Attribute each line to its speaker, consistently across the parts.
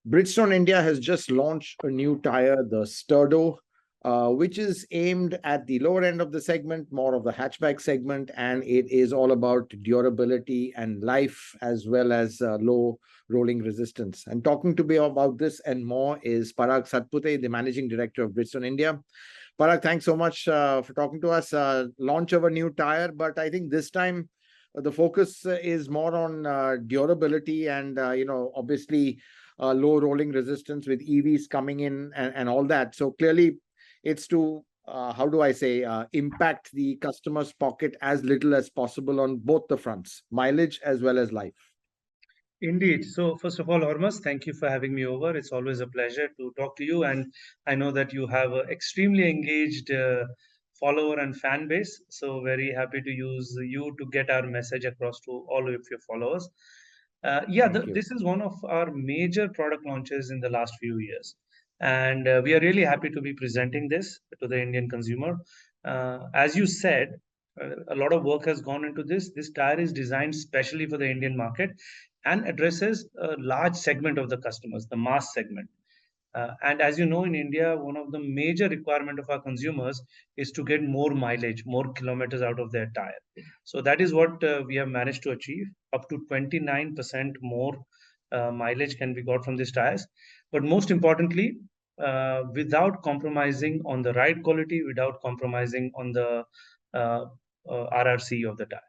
Speaker 1: Bridgestone India has just launched a new tire, the Sturdo, which is aimed at the lower end of the segment, more of the hatchback segment, and it is all about durability and life as well as low rolling resistance. And talking to me about this and more is Parag Satpute, the Managing Director of Bridgestone India. Parag, thanks so much for talking to us. Launch of a new tire, but I think this time the focus is more on durability and, obviously low rolling resistance with EVs coming in and all that. So clearly it's to, how do I say, impact the customer's pocket as little as possible on both the fronts, mileage as well as life.
Speaker 2: Indeed. So, first of all, Hormazd, thank you for having me over. It's always a pleasure to talk to you. And I know that you have an extremely engaged follower and fan base. So, very happy to use you to get our message across to all of your followers.
Speaker 1: Thank you.
Speaker 2: This is one of our major product launches in the last few years. And we are really happy to be presenting this to the Indian consumer. As you said, a lot of work has gone into this. This tire is designed specially for the Indian market and addresses a large segment of the customers, the mass segment. And as you know, in India, one of the major requirement of our consumers is to get more mileage, more kilometers out of their tire. So that is what we have managed to achieve. Up to 29% more mileage can be got from these tires. But most importantly, without compromising on the ride quality, without compromising on the RRC of the tire.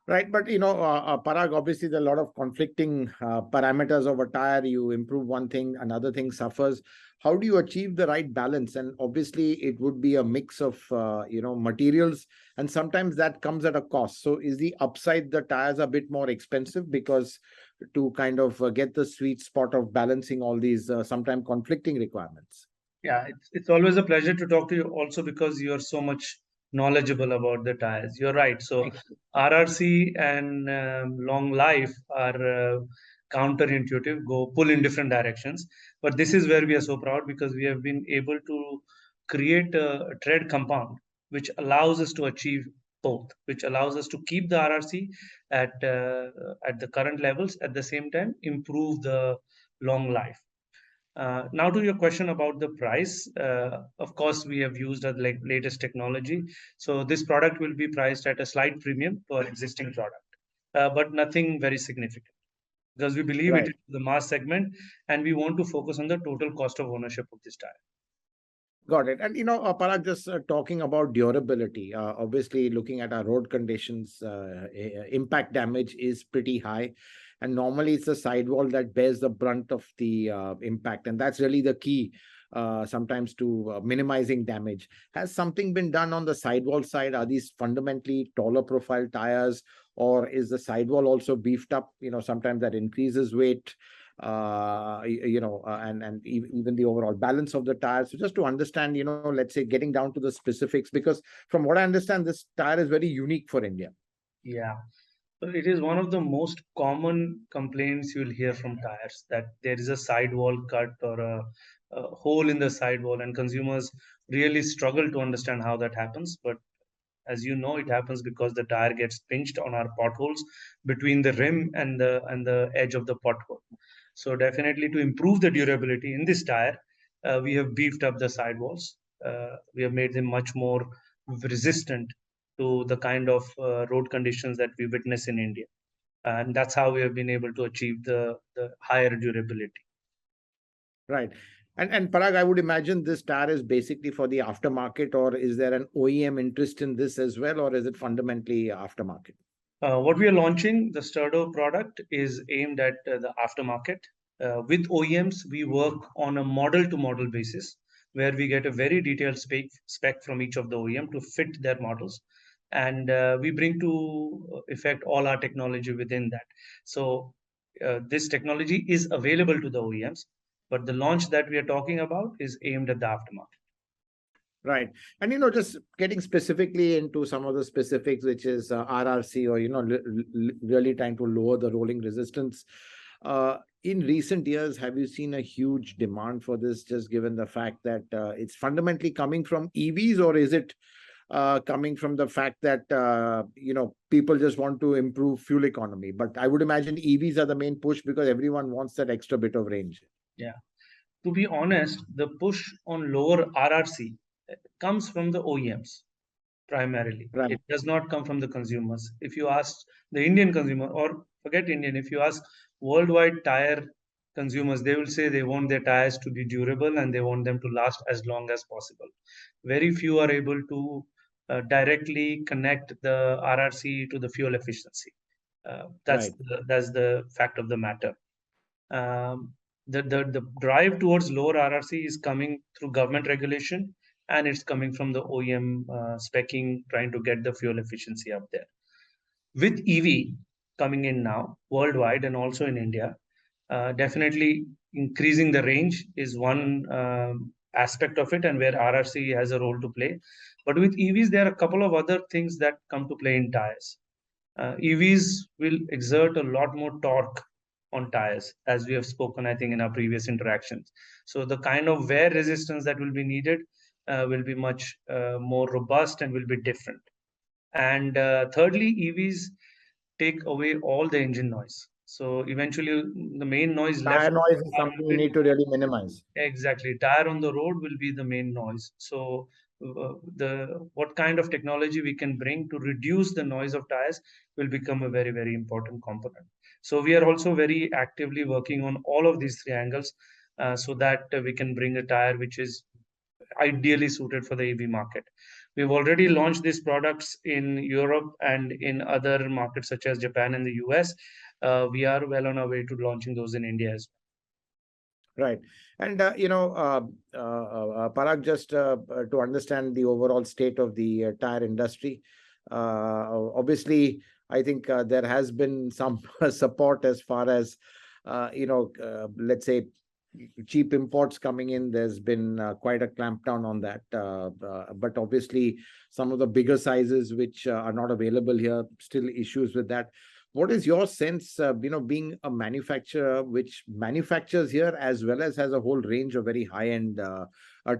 Speaker 1: Right, but Parag, obviously there are a lot of conflicting parameters of a tire. You improve one thing, another thing suffers. How do you achieve the right balance? And obviously it would be a mix of materials, and sometimes that comes at a cost. So is the upside the tires are a bit more expensive because to kind of get the sweet spot of balancing all these sometimes conflicting requirements?
Speaker 2: Yeah, it's always a pleasure to talk to you also because you're so much knowledgeable about the tires. You're right. So
Speaker 1: Thank you.
Speaker 2: RRC and long life are counterintuitive, go pull in different directions. But this is where we are so proud because we have been able to create a tread compound which allows us to achieve both, which allows us to keep the RRC at the current levels, at the same time improve the long life. Now to your question about the price, of course, we have used the latest technology. So this product will be priced at a slight premium for existing product, but nothing very significant because we believe it
Speaker 1: Right.
Speaker 2: is the mass segment and we want to focus on the total cost of ownership of this tire.
Speaker 1: Got it. And, Parag, just talking about durability, obviously looking at our road conditions, impact damage is pretty high. And normally it's the sidewall that bears the brunt of the impact. And that's really the key sometimes to minimizing damage. Has something been done on the sidewall side? Are these fundamentally taller profile tires, or is the sidewall also beefed up? Sometimes that increases weight. And even the overall balance of the tire. So just to understand, let's say getting down to the specifics, because from what I understand, this tire is very unique for India.
Speaker 2: Yeah. So it is one of the most common complaints you'll hear from tires that there is a sidewall cut or a hole in the sidewall, and consumers really struggle to understand how that happens. But as you know, it happens because the tire gets pinched on our potholes between the rim and the edge of the pothole. So definitely to improve the durability in this tire, we have beefed up the sidewalls. We have made them much more resistant to the kind of road conditions that we witness in India. And that's how we have been able to achieve the higher durability.
Speaker 1: Right. And Parag, I would imagine this tire is basically for the aftermarket, or is there an OEM interest in this as well, or is it fundamentally aftermarket?
Speaker 2: What we are launching, the Sturdo product, is aimed at the aftermarket. With OEMs, we work on a model to model basis where we get a very detailed spec from each of the OEM to fit their models. And we bring to effect all our technology within that. So this technology is available to the OEMs, but the launch that we are talking about is aimed at the aftermarket.
Speaker 1: Right. And, just getting specifically into some of the specifics, which is RRC, or, really trying to lower the rolling resistance. In recent years, have you seen a huge demand for this, just given the fact that it's fundamentally coming from EVs, or is it coming from the fact that people just want to improve fuel economy. But I would imagine EVs are the main push because everyone wants that extra bit of range.
Speaker 2: Yeah. To be honest, the push on lower RRC comes from the OEMs primarily.
Speaker 1: Right.
Speaker 2: It does not come from the consumers. If you ask the Indian consumer, or forget Indian, if you ask worldwide tire consumers, they will say they want their tires to be durable and they want them to last as long as possible. Very few are able to directly connect the RRC to the fuel efficiency.
Speaker 1: Right.
Speaker 2: That's the fact of the matter. Um, the drive towards lower RRC is coming through government regulation, and it's coming from the OEM specing, trying to get the fuel efficiency up there. With EV coming in now worldwide and also in India, definitely increasing the range is one aspect of it, and where RRC has a role to play. But with EVs, there are a couple of other things that come to play in tires. EVs will exert a lot more torque on tires, as we have spoken, I think, in our previous interactions. So the kind of wear resistance that will be needed will be much more robust and will be different. And thirdly, EVs take away all the engine noise. So eventually, the main noise left
Speaker 1: Tire noise is something you
Speaker 2: will
Speaker 1: need to really minimize.
Speaker 2: exactly, tire on the road will be the main noise. So the what kind of technology we can bring to reduce the noise of tires will become a very, very important component. So we are also very actively working on all of these three angles, so that we can bring a tire which is ideally suited for the EV market. We've already launched these products in Europe and in other markets such as Japan and the US. We are well on our way to launching those in India as
Speaker 1: Right. And, Parag, just to understand the overall state of the tire industry, obviously, I think there has been some support as far as, let's say, cheap imports coming in. There's been quite a clampdown on that. But obviously, some of the bigger sizes which are not available here, still issues with that. What is your sense, being a manufacturer which manufactures here as well as has a whole range of very high-end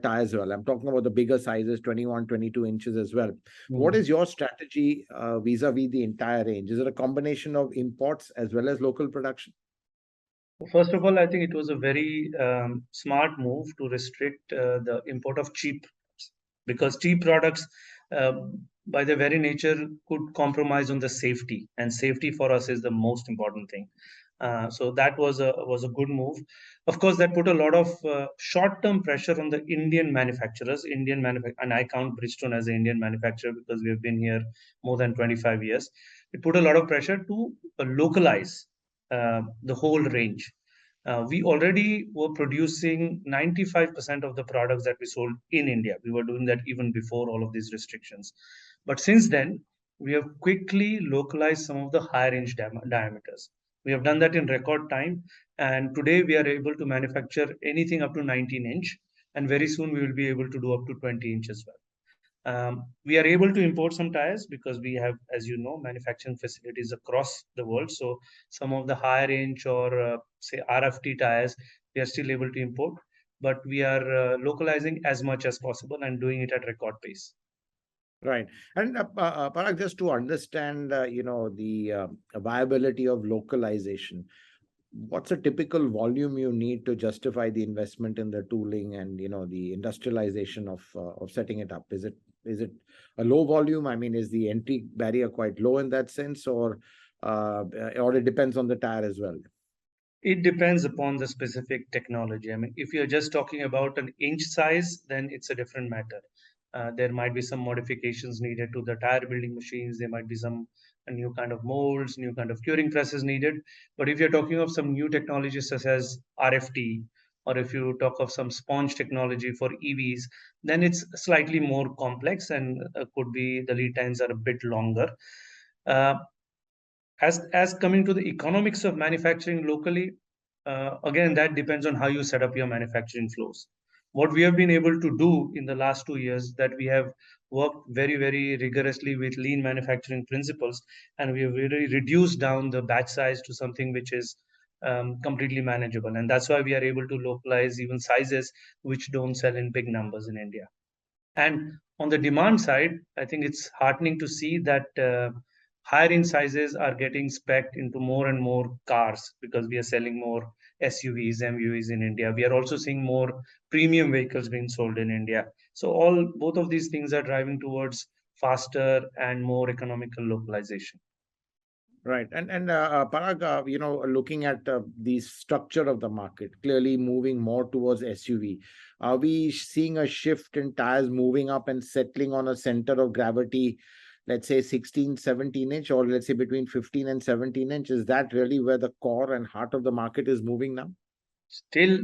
Speaker 1: tires as well? I'm talking about the bigger sizes, 21, 22 inches as well. What
Speaker 2: well.
Speaker 1: is your strategy vis-a-vis the entire range? Is it a combination of imports as well as local production?
Speaker 2: First of all, I think it was a very smart move to restrict the import of cheap products, because cheap products, uh, by their very nature, could compromise on the safety, and safety for us is the most important thing. So that was a good move. Of course, that put a lot of short-term pressure on the Indian manufacturers. And I count Bridgestone as an Indian manufacturer because we have been here more than 25 years. It put a lot of pressure to localize the whole range. We already were producing 95% of the products that we sold in India. We were doing that even before all of these restrictions. But since then, we have quickly localized some of the higher range diameters. We have done that in record time. And today we are able to manufacture anything up to 19-inch. And very soon we will be able to do up to 20-inch as well. We are able to import some tires because we have, as you know, manufacturing facilities across the world. So some of the higher range or say RFT tires, we are still able to import, but we are localizing as much as possible and doing it at record pace.
Speaker 1: Right. And Parag, just to understand, the viability of localization, what's a typical volume you need to justify the investment in the tooling and the industrialization of setting it up? Is it a low volume? I mean, is the entry barrier quite low in that sense, or it depends on the tire as well?
Speaker 2: It depends upon the specific technology. I mean, if you're just talking about an inch size, then it's a different matter. There might be some modifications needed to the tire building machines. There might be some new kind of molds, new kind of curing presses needed. But if you're talking of some new technologies such as RFT, or if you talk of some sponge technology for EVs, then it's slightly more complex and could be the lead times are a bit longer. Uh, as coming to the economics of manufacturing locally, again, that depends on how you set up your manufacturing flows. What we have been able to do in the last 2 years, that we have worked very, very rigorously with lean manufacturing principles, and we have really reduced down the batch size to something which is completely manageable, and that's why we are able to localize even sizes which don't sell in big numbers in India. And On the demand side, I think it's heartening to see that higher in sizes are getting spec'd into more and more cars because we are selling more SUVs, MUVs in India. We are also seeing more premium vehicles being sold in India. So all both of these things are driving towards faster and more economical localization.
Speaker 1: Right. And Parag, looking at the structure of the market, clearly moving more towards SUV, are we seeing a shift in tires moving up and settling on a center of gravity, let's say 16, 17 inch, or let's say between 15 and 17 inch? Is that really where the core and heart of the market is moving now?
Speaker 2: Still,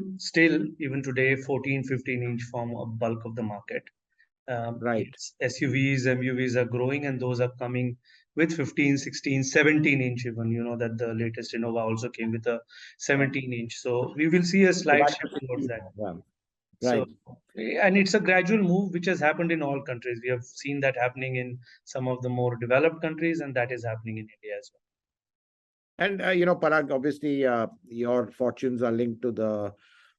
Speaker 2: even today, 14, 15-inch form a bulk of the market.
Speaker 1: Right.
Speaker 2: Yes, SUVs, MUVs are growing, and those are coming with 15, 16, 17-inch even. You know that the latest Innova also came with a
Speaker 1: Yeah.
Speaker 2: 17-inch. So we will see a
Speaker 1: So
Speaker 2: slight
Speaker 1: that's
Speaker 2: shift
Speaker 1: the
Speaker 2: towards
Speaker 1: 16.
Speaker 2: that.
Speaker 1: Yeah.
Speaker 2: So,
Speaker 1: Right.
Speaker 2: and it's a gradual move which has happened in all countries. We have seen that happening in some of the more developed countries, and that is happening in India as well.
Speaker 1: And Parag, obviously, your fortunes are linked to the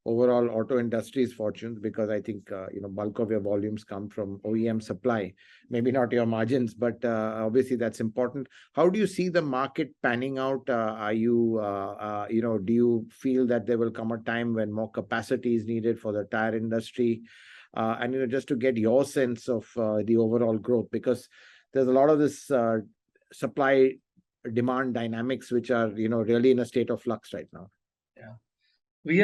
Speaker 1: overall auto industry's fortunes because I think bulk of your volumes come from OEM supply. Maybe not your margins, but obviously that's important. How do you see the market panning out? Are you do you feel that there will come a time when more capacity is needed for the tire industry? And just to get your sense of the overall growth, because there's a lot of this supply demand dynamics which are really in a state of flux right now.
Speaker 2: Yeah. We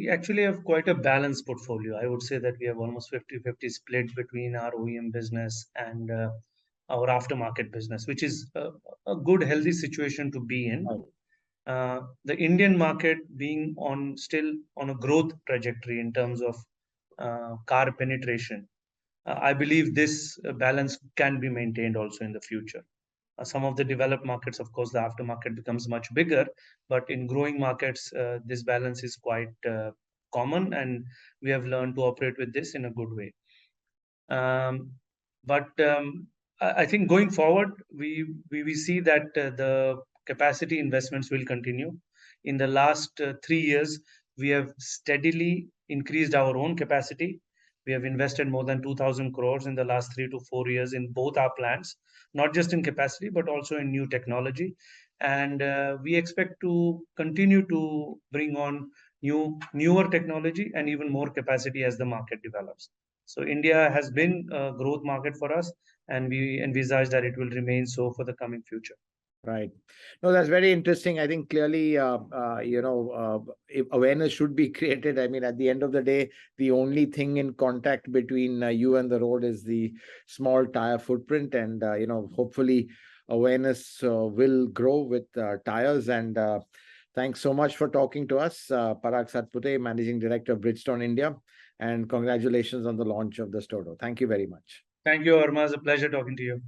Speaker 2: actually have quite a balanced portfolio. I would say that we have almost 50-50 split between our OEM business and our aftermarket business, which is a good, healthy situation to be in.
Speaker 1: Right.
Speaker 2: The Indian market being on still on a growth trajectory in terms of car penetration. I believe this balance can be maintained also in the future. Some of the developed markets, of course, the aftermarket becomes much bigger, but in growing markets, this balance is quite common, and we have learned to operate with this in a good way. Um, but I think going forward, we see that the capacity investments will continue. In the last 3 years, we have steadily increased our own capacity. We have invested more than 2,000 crores in the last 3 to 4 years in both our plants, not just in capacity, but also in new technology. And we expect to continue to bring on newer technology and even more capacity as the market develops. So India has been a growth market for us, and we envisage that it will remain so for the coming future.
Speaker 1: Right. No, that's very interesting. I think clearly, if awareness should be created. I mean, at the end of the day, the only thing in contact between you and the road is the small tire footprint, and hopefully, awareness will grow with tires. And thanks so much for talking to us, Parag Satpute, Managing Director of Bridgestone India, and congratulations on the launch of the Sturdo. Thank you very much.
Speaker 2: Thank you, Hormazd. A pleasure talking to you.